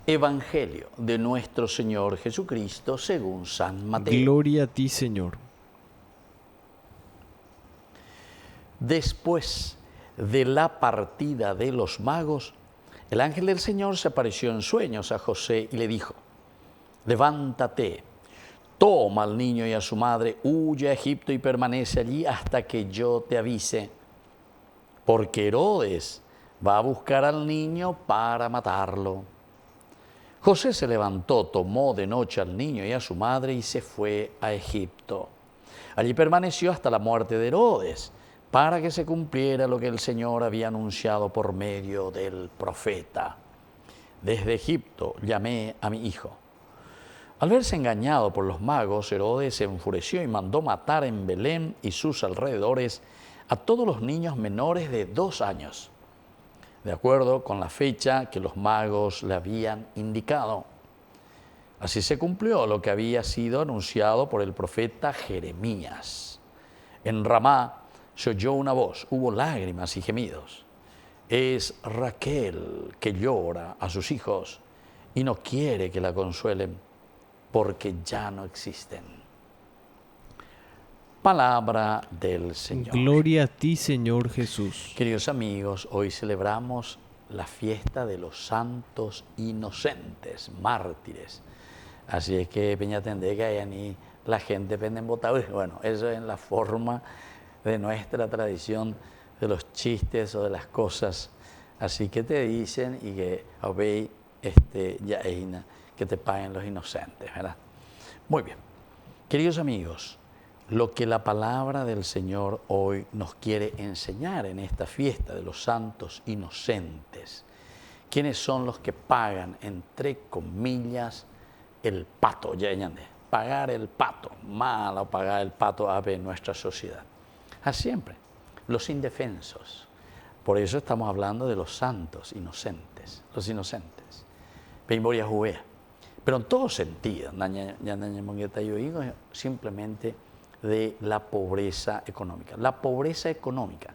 Evangelio de nuestro Señor Jesucristo según San Mateo. Gloria a ti, Señor. Después de la partida de los magos, el ángel del Señor se apareció en sueños a José y le dijo: levántate, toma al niño y a su madre, huye a Egipto y permanece allí hasta que yo te avise, porque Herodes va a buscar al niño para matarlo. José se levantó, tomó de noche al niño y a su madre y se fue a Egipto. Allí permaneció hasta la muerte de Herodes, para que se cumpliera lo que el Señor había anunciado por medio del profeta. Desde Egipto llamé a mi hijo. Al verse engañado por los magos, Herodes se enfureció y mandó matar en Belén y sus alrededores a todos los niños menores de 2 años, de acuerdo con la fecha que los magos le habían indicado. Así se cumplió lo que había sido anunciado por el profeta Jeremías. En Ramá se oyó una voz, hubo lágrimas y gemidos. Es Raquel que llora a sus hijos y no quiere que la consuelen porque ya no existen. Palabra del Señor. Gloria a ti, Señor Jesús. Queridos amigos, hoy celebramos la fiesta de los santos inocentes, mártires. Así es que Peñatendé, que hay ni la gente penden botado. Bueno, eso es la forma de nuestra tradición de los chistes o de las cosas. Así que te dicen y que obey ya que te paguen los inocentes, ¿verdad? Muy bien. Queridos amigos, lo que la palabra del Señor hoy nos quiere enseñar en esta fiesta de los santos inocentes, ¿quiénes son los que pagan, entre comillas, el pato? Pagar el pato, malo pagar el pato en nuestra sociedad. Siempre, los indefensos. Por eso estamos hablando de los santos inocentes, los inocentes. Pero en todo sentido, yo digo simplemente de la pobreza económica. La pobreza económica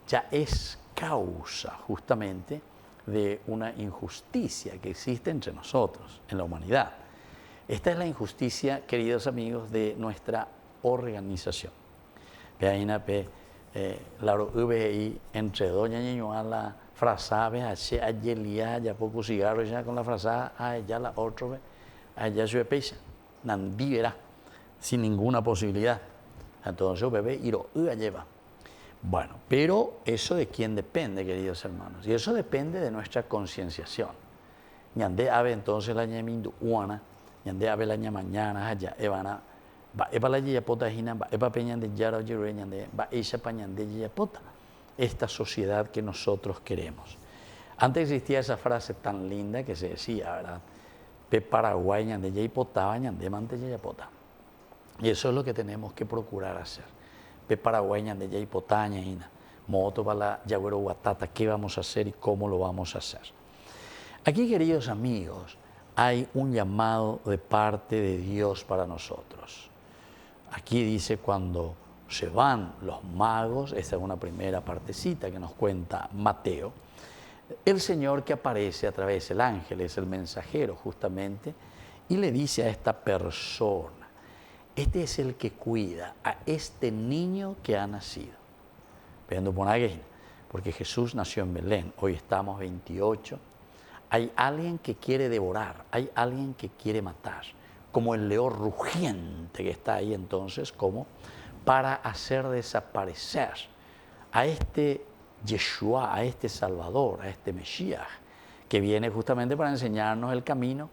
ya es causa justamente de una injusticia que existe entre nosotros, en la humanidad. Esta es la injusticia, queridos amigos, de nuestra organización. La entre doña Ñuñoa la frazada, ayelia, ya poco cigarro, ya con la frazada, allá la otra, allá su pecha, nandí verá, sin ninguna posibilidad. Entonces, bebé, y lo lleva. Bueno, pero eso de quién depende, queridos hermanos, y eso depende de nuestra concienciación. Ñande ave entonces la ñemindu uana, ñande ave la mañana, allá, evana. Va epa la yayapota hina, va epa peñande yara oyere ñande, va ella pañande yayapota. Esta sociedad que nosotros queremos. Antes existía esa frase tan linda que se decía, ¿verdad? Pe Paraguay ñande yayapota, ñande mante yayapota. Y eso es lo que tenemos que procurar hacer. Pe Paraguay ñande yayapota, ñaina. Moto para la yagüero guatata, ¿qué vamos a hacer y cómo lo vamos a hacer? Aquí, queridos amigos, hay un llamado de parte de Dios para nosotros. Aquí dice cuando se van los magos, esta es una primera partecita que nos cuenta Mateo, el Señor que aparece a través del ángel, es el mensajero justamente, y le dice a esta persona, este es el que cuida a este niño que ha nacido. Porque Jesús nació en Belén, hoy estamos 28, hay alguien que quiere devorar, hay alguien que quiere matar, como el león rugiente que está ahí entonces, como para hacer desaparecer a este Yeshua, a este Salvador, a este Mesías, que viene justamente para enseñarnos el camino,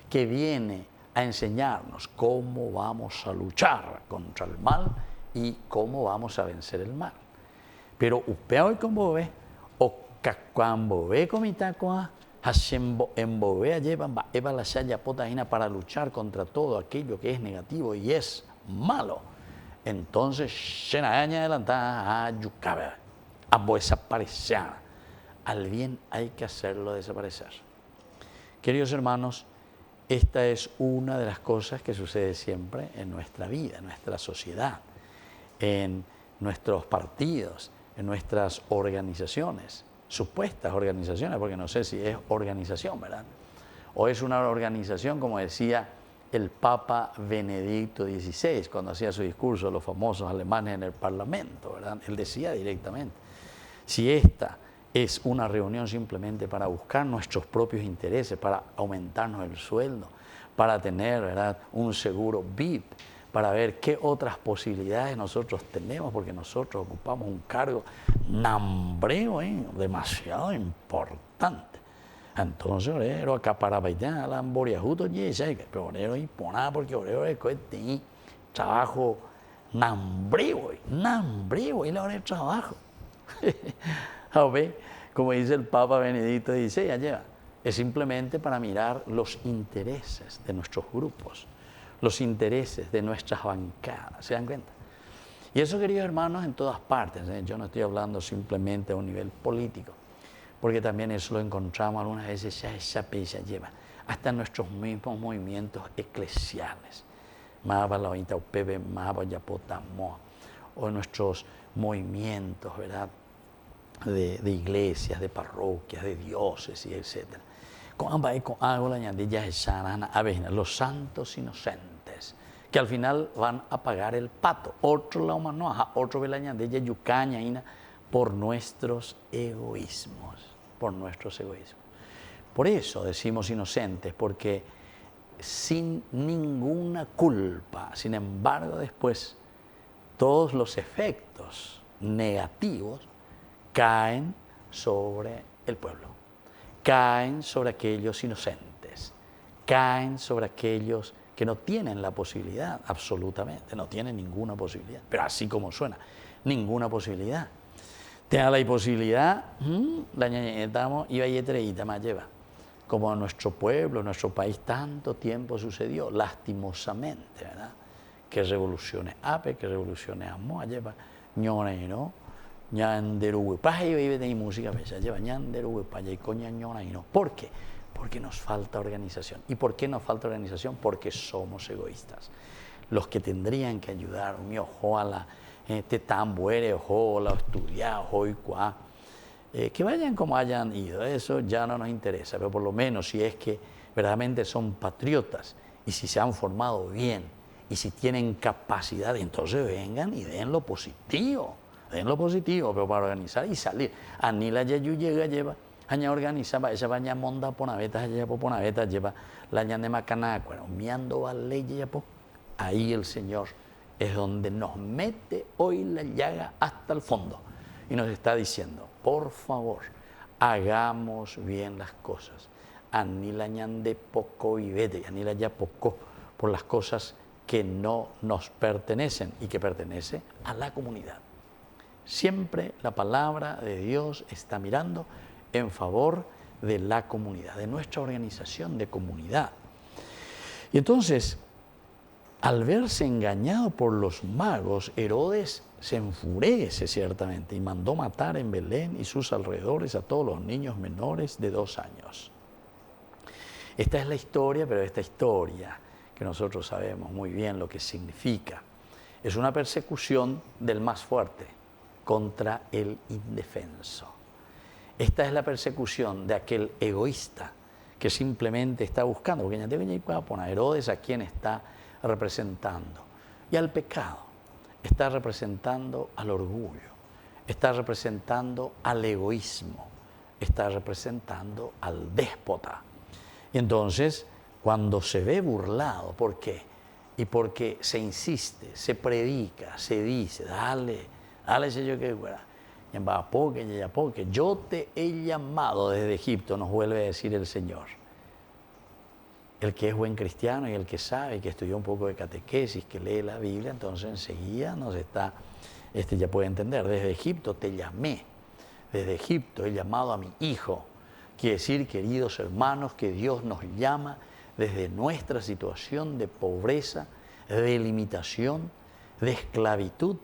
que viene a enseñarnos cómo vamos a luchar contra el mal y cómo vamos a vencer el mal. Pero upeo como ve, o cacuambo ve comitacoa, para luchar contra todo aquello que es negativo y es malo. Entonces, desaparecer. Al bien hay que hacerlo desaparecer. Queridos hermanos, esta es una de las cosas que sucede siempre en nuestra vida, en nuestra sociedad, en nuestros partidos, en nuestras organizaciones. Supuestas organizaciones, porque no sé si es organización, ¿verdad? o es una organización, como decía el Papa Benedicto XVI cuando hacía su discurso a los famosos alemanes en el Parlamento, ¿verdad? Él decía directamente, si esta es una reunión simplemente para buscar nuestros propios intereses, para aumentarnos el sueldo, para tener, ¿verdad?, un seguro VIP, para ver qué otras posibilidades nosotros tenemos, porque nosotros ocupamos un cargo nambreo, demasiado importante. Entonces, orero acá para bailar la amboria justo y pero orero y poná porque orero es que trabajo nambreo y la hora de trabajo. A ver, como dice el Papa Benedicto XVI, ya lleva, es simplemente para mirar los intereses de nuestros grupos, los intereses de nuestras bancadas, ¿se dan cuenta? Y eso, queridos hermanos, en todas partes, yo no estoy hablando simplemente a un nivel político, porque también eso lo encontramos algunas veces, ya lleva, hasta en nuestros mismos movimientos eclesiales, o nuestros movimientos, ¿verdad?, de iglesias, de parroquias, de diócesis, etc. Los santos inocentes, que al final van a pagar el pato. Otro la humanoa, otro velañandella yucaña por nuestros egoísmos, por nuestros egoísmos. Por eso decimos inocentes, porque sin ninguna culpa, sin embargo, después todos los efectos negativos caen sobre el pueblo, caen sobre aquellos inocentes, caen sobre aquellos que no tienen la posibilidad, absolutamente, no tienen ninguna posibilidad, pero así como suena, ninguna posibilidad. Tenga la posibilidad, la ñañetamos y valletreíta más lleva, como en nuestro pueblo, en nuestro país, tanto tiempo sucedió, lastimosamente, ¿verdad? Que revoluciones ape, que revoluciones amo, lleva, ñone, ¿no? Ñanderuwe, paja y de música, lleva ñanderuwe, paja y coña ñona y no. ¿Por qué? Porque nos falta organización. ¿Y por qué nos falta organización? Porque somos egoístas. Los que tendrían que ayudar, mi ojo a la tetambuere, ojo a la estudiar, ojo y cuá, que vayan como hayan ido, eso ya no nos interesa, pero por lo menos si es que verdaderamente son patriotas y si se han formado bien y si tienen capacidad, entonces vengan y den lo positivo, pero para organizar y salir. Anila Yayu llega, lleva, aña organiza, esa baña monda ponaveta, lleva la ñane macana, miando vale, ahí el Señor es donde nos mete hoy la llaga hasta el fondo y nos está diciendo, por favor, hagamos bien las cosas. Anila ñande poco y vete, anila ya poco por las cosas que no nos pertenecen y que pertenece a la comunidad. Siempre la palabra de Dios está mirando en favor de la comunidad, de nuestra organización de comunidad. Y entonces, al verse engañado por los magos, Herodes se enfurece ciertamente y mandó matar en Belén y sus alrededores a todos los niños menores de 2 años. Esta es la historia, pero esta historia que nosotros sabemos muy bien lo que significa, es una persecución del más fuerte contra el indefenso. Esta es la persecución de aquel egoísta que simplemente está buscando, porque ya debe poner Herodes a quien está representando, y al pecado, está representando al orgullo, está representando al egoísmo, está representando al déspota. Y entonces, cuando se ve burlado, ¿por qué? Y porque se insiste, se predica, se dice, dale, yo que fuera, porque yo te he llamado desde Egipto, nos vuelve a decir el Señor. El que es buen cristiano y el que sabe, que estudió un poco de catequesis, que lee la Biblia, entonces enseguida nos está, ya puede entender, desde Egipto te llamé, desde Egipto he llamado a mi hijo. Quiere decir, queridos hermanos, que Dios nos llama desde nuestra situación de pobreza, de limitación, de esclavitud,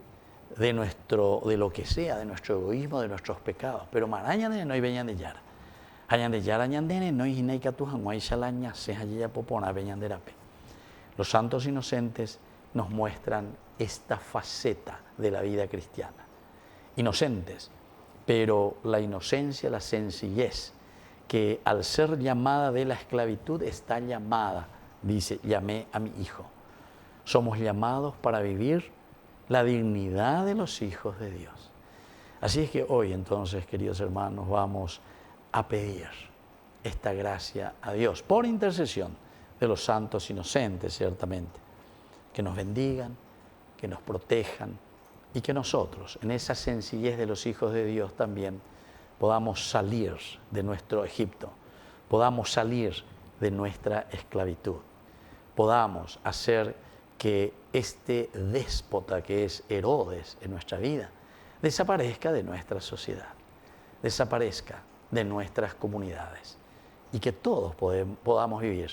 de lo que sea, de nuestro egoísmo, de nuestros pecados. Pero maraña no hay veñan de yara. Los santos inocentes nos muestran esta faceta de la vida cristiana. Inocentes, pero la inocencia, la sencillez que al ser llamada de la esclavitud está llamada, dice, llamé a mi hijo. Somos llamados para vivir la dignidad de los hijos de Dios. Así es que hoy entonces, queridos hermanos, vamos a pedir esta gracia a Dios por intercesión de los santos inocentes, ciertamente, que nos bendigan, que nos protejan y que nosotros, en esa sencillez de los hijos de Dios también, podamos salir de nuestro Egipto, podamos salir de nuestra esclavitud, podamos hacer que este déspota que es Herodes en nuestra vida desaparezca de nuestra sociedad, desaparezca de nuestras comunidades y que todos podamos vivir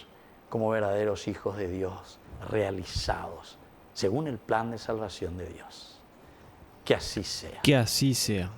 como verdaderos hijos de Dios realizados según el plan de salvación de Dios. Que así sea. Que así sea.